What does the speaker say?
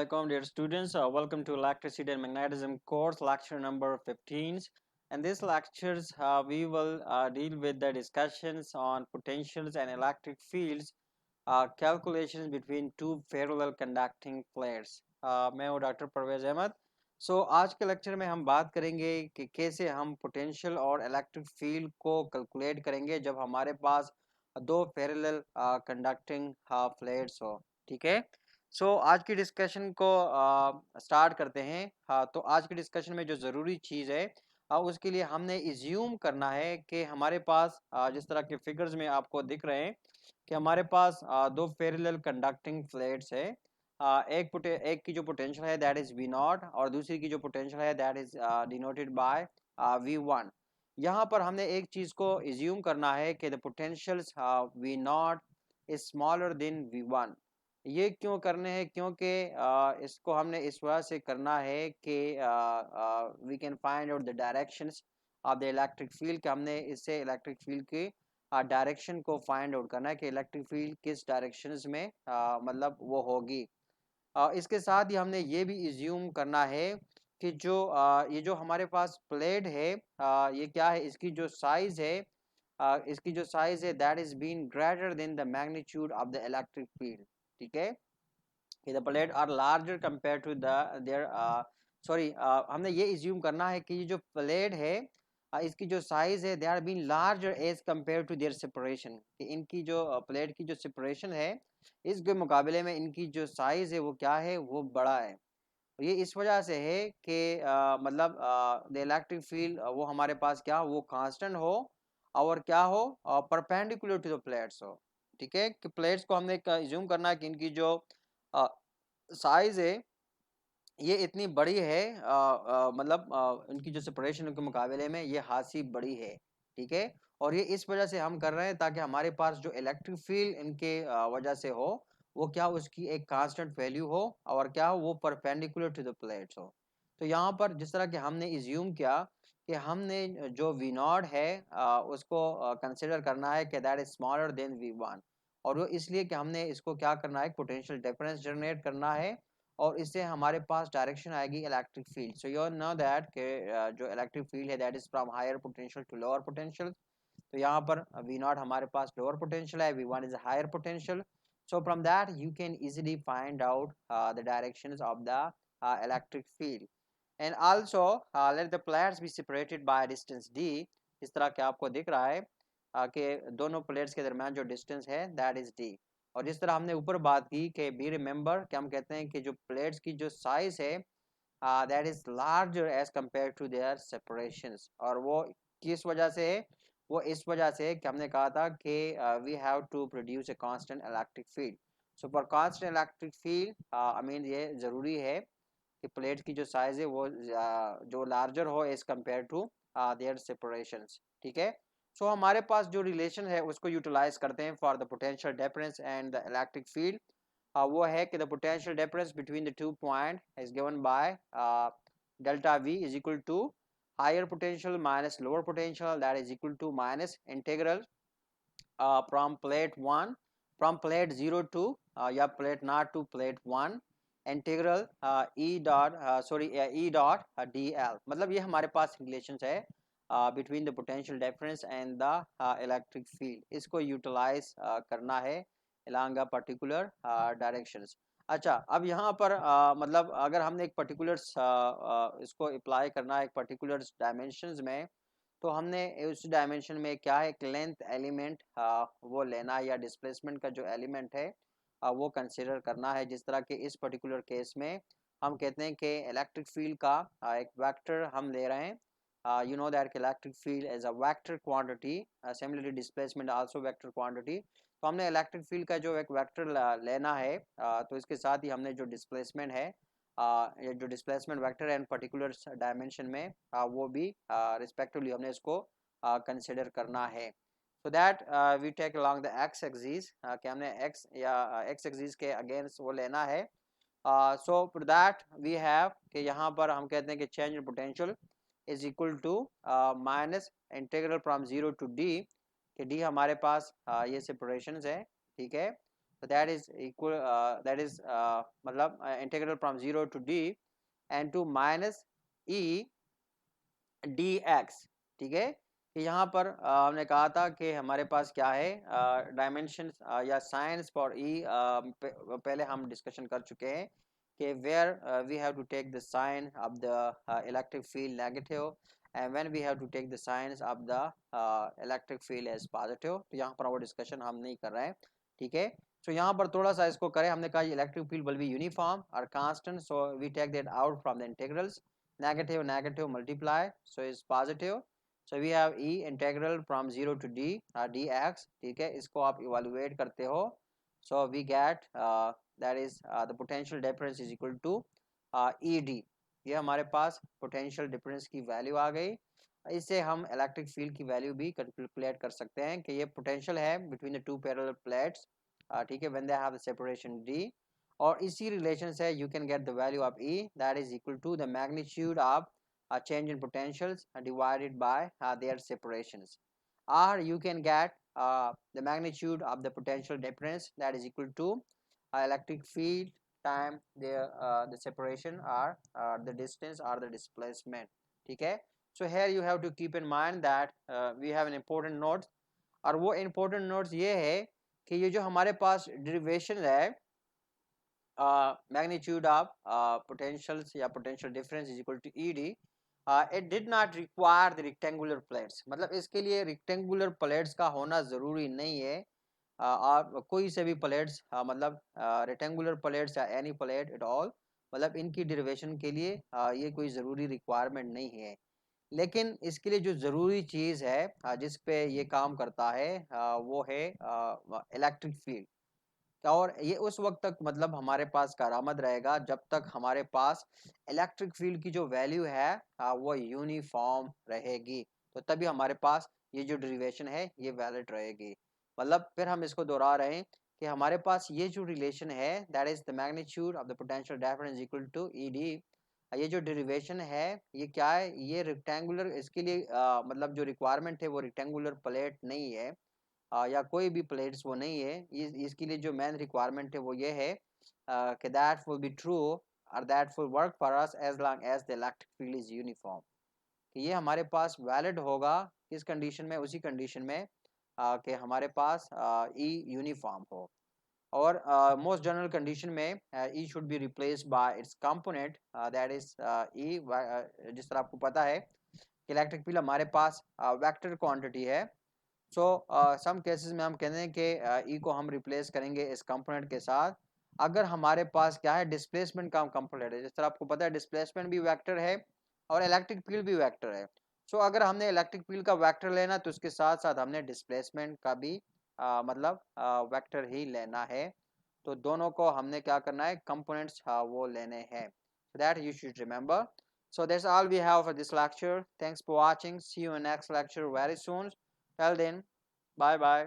alaikum dear students. Welcome to electricity and magnetism course lecture number 15. And this lectures we will deal with the discussions on potentials and electric fields, calculations between two parallel conducting plates. मैं हूँ doctor Parvez Ahmad. आज के lecture में हम बात करेंगे कि कैसे हम पोटेंशियल और इलेक्ट्रिक फील्ड को कैलकुलेट करेंगे जब हमारे पास दो पैरेलल कंडक्टिंग प्लेट्स हो. ठीक है. आज की डिस्कशन को स्टार्ट करते हैं. हाँ, तो आज की डिस्कशन में जो ज़रूरी चीज़ है उसके लिए हमने इज्यूम करना है कि हमारे पास जिस तरह के फिगर्स में आपको दिख रहे हैं कि हमारे पास दो पैरेलल कंडक्टिंग प्लेट्स है. एक की जो पोटेंशियल है दैट इज वी नॉट और दूसरी की जो पोटेंशियल है that is denoted by V1. यहाँ पर हमने एक चीज़ को इज्यूम करना है कि the potentials V naught is smaller than V1. ये क्यों करने हैं? क्योंकि इसको हमने इस वजह से करना है कि we can find out the directions of the electric field. कि हमने इससे इलेक्ट्रिक फील्ड की डायरेक्शन को फाइंड आउट करना है कि इलेक्ट्रिक फील्ड किस डायरेक्शंस में मतलब वो होगी. इसके साथ ही हमने ये भी इज्यूम करना है कि जो ये जो हमारे पास प्लेट है ये क्या है, इसकी जो साइज है that is been greater than the magnitude of the electric field. ठीक है. The plate are larger compare to their हमने ये इज्यूम करना है कि ये जो प्लेट है इसकी जो साइज है they are been larger as compare to their separation. कि इनकी जो प्लेट की जो सेपरेशन है इसके मुकाबले में इनकी जो साइज है वो क्या है, वो बड़ा है. ये इस वजह से है कि मतलब द इलेक्ट्रिक फील्ड वो हमारे पास क्या वो कांस्टेंट हो और क्या हो परपेंडिकुलर टू द प्लेट्स हो. ठीक है. कि प्लेट्स को हमने इज्यूम करना है कि इनकी जो साइज है ये इतनी बड़ी है मतलब इनकी जो सेपरेशन के मुकाबले में ये खासी बड़ी है. ठीक है. और ये इस वजह से हम कर रहे हैं ताकि हमारे पास जो इलेक्ट्रिक फील्ड इनके वजह से हो वो क्या उसकी एक कांस्टेंट वैल्यू हो और क्या हो वो परपेंडिकुलर टू द प्लेट्स हो. तो यहाँ पर जिस तरह के हमने इज्यूम किया कि हमने जो वी नॉट है उसको कंसिडर करना है कि that is smaller than V1. और वो इसलिए कि हमने इसको क्या करना है, पोटेंशियल डिफरेंस जनरेट करना है और इससे हमारे पास डायरेक्शन आएगी electric field. So you know that के जो इलेक्ट्रिक फील्ड है that is from higher potential to lower potential. तो यहाँ पर V नॉट हमारे पास लोअर पोटेंशियल है, V1 is higher potential. So from that you can easily find out the directions of the electric field. And also let the plates be separated by distance d. इस तरह के आपको दिख रहा है कि दोनों प्लेट्स के दरमियान जो डिस्टेंस है दैट इज d. और जिस तरह हमने ऊपर बात की कि बी रिमेंबर कि हम कहते हैं कि जो प्लेट्स की जो साइज है that is larger as compare to their separations. और वो किस वजह से है? वो इस वजह से कि हमने कहा था कि we have to produce a constant electric field. So for constant electric field I mean ये ज़रूरी है कि प्लेट की जो साइज है वो जो लार्जर हो as compare to their separations. ठीक है. सो हमारे पास जो रिलेशन है उसको यूटिलाइज करते हैं for the potential difference and the electric field. वो है कि the potential difference between the two point is given by delta V is equal to higher potential minus lower potential that is equal to minus integral from plate 1 from plate 0 to या plate not to plate 1 integral E dot dl. मतलब ये हमारे पास relations है between the potential difference and the electric field. इसको utilise करना है along a particular directions. अच्छा, अब यहाँ पर मतलब अगर हमने एक पर्टिकुलर इसको अप्लाई करना है एक पर्टिकुलर डायमेंशंस में तो हमने उस डायमेंशन में क्या है एक लेंथ एलिमेंट वो लेना है या डिस्प्लेसमेंट का जो एलिमेंट है वो कंसिडर करना है. जिस तरह के इस पर्टिकुलर केस में हम कहते हैं कि इलेक्ट्रिक फील्ड का एक वेक्टर हम ले रहे हैं. you know that electric field is a vector quantity, similarly displacement also vector quantity. तो हमने इलेक्ट्रिक फील्ड का जो एक वेक्टर लेना है तो इसके साथ ही हमने जो डिस्प्लेसमेंट है जो डिस्प्लेसमेंट वेक्टर है पर्टिकुलर डायमेंशन में वो भी रिस्पेक्टिवली हमने इसको कंसिडर करना है. So that we take along the x axis कि हमने एक्स या एक्स एक्सिस के अगेंस्ट वो लेना है. So for that we have कि यहाँ पर हम कहते हैं कि change in potential is equal to minus integral from 0 to d. कि d हमारे पास ये सेपरेशंस है. ठीक है. so that is equal that is मतलब integral from 0 to d and to minus e dx, ठीक है। कि यहाँ पर हमने कहा था कि हमारे पास क्या है डायमेंशन या साइंस फॉर ई पहले हम डिस्कशन कर चुके हैं कि where we have to take the sign of the electric field negative and when we have to take the signs of the electric field as positive. तो यहाँ पर वो डिस्कशन हम नहीं कर रहे हैं, ठीक है। सो यहाँ पर थोड़ा सा इसको करें, हमने कहा electric field will be uniform और constant, so we take that out from the integrals. Negative negative multiply, so is positive, so we have e integral from 0 to d dx, ठीक है। इसको आप evaluate करते हो, so we get that is the potential difference is equal to ed। ये हमारे पास potential difference की value आ गई। इससे हम इलेक्ट्रिक फील्ड की वैल्यू भी कैलकुलेट कर सकते हैं कि ये पोटेंशियल है between the to parallel plates, ठीक है, when they have the separation d। और इसी रिलेशन से you can get the value of E, that is equal to the magnitude of a change in potentials divided by their separations, or you can get the magnitude of the potential difference, that is equal to electric field time the separation or the distance or the displacement, ठीक है। So here you have to keep in mind that we have an important note, और वो important notes ये है कि ये जो हमारे पास derivation है magnitude of potentials या potential difference is equal to ED, it did not require the rectangular plates, मतलब इसके लिए rectangular plates का होना ज़रूरी नहीं है। आप कोई से भी plates मतलब rectangular plates या any plate at all, मतलब इनकी derivation के लिए ये कोई ज़रूरी requirement नहीं है। लेकिन इसके लिए जो ज़रूरी चीज़ है जिस पे ये काम करता है वो है इलेक्ट्रिक फील्ड। और ये उस वक्त तक मतलब हमारे पास करामत रहेगा जब तक हमारे पास इलेक्ट्रिक फील्ड की जो वैल्यू है वो यूनिफॉर्म रहेगी, तो तभी हमारे पास ये जो डेरिवेशन है ये वैलिड रहेगी। मतलब फिर हम इसको दोहरा रहे हैं कि हमारे पास ये जो रिलेशन है that is the magnitude of the potential difference equal to E D, ये जो डेरिवेशन है ये क्या है, ये रेक्टेंगुलर, इसके लिए मतलब जो रिक्वायरमेंट है वो रेक्टेंगुलर प्लेट नहीं है या कोई भी प्लेट्स वो नहीं है। इसके लिए जो मेन रिक्वायरमेंट है वो ये है कि दैट विल बी ट्रू और that will work for us as long as the electric field is uniform. कि ये हमारे पास वैलिड होगा किस कंडीशन में, उसी कंडीशन में कि हमारे पास ई यूनिफॉर्म हो। और मोस्ट जनरल कंडीशन में E should be replaced by its component that is E. जिस तरह आपको पता है कि इलेक्ट्रिक फील्ड हमारे पास वेक्टर क्वांटिटी है, सो सम केसेस में हम कहते हैं कि ई को हम रिप्लेस करेंगे इस कंपोनेंट के साथ अगर हमारे पास क्या है डिस्प्लेसमेंट का कंपोनेंट है। जिस तरह आपको पता है डिस्प्लेसमेंट भी वेक्टर है और इलेक्ट्रिक फील्ड भी वेक्टर है। सो अगर हमने इलेक्ट्रिक फील्ड का वेक्टर लेना तो उसके साथ साथ हमने डिस्प्लेसमेंट का भी मतलब वेक्टर ही लेना है। तो दोनों को हमने क्या करना है, कंपोनेंट्स वो लेने हैं, that you should remember. So that's all we have for this lecture. Thanks for watching. See you in next lecture very soon. Till then, bye bye.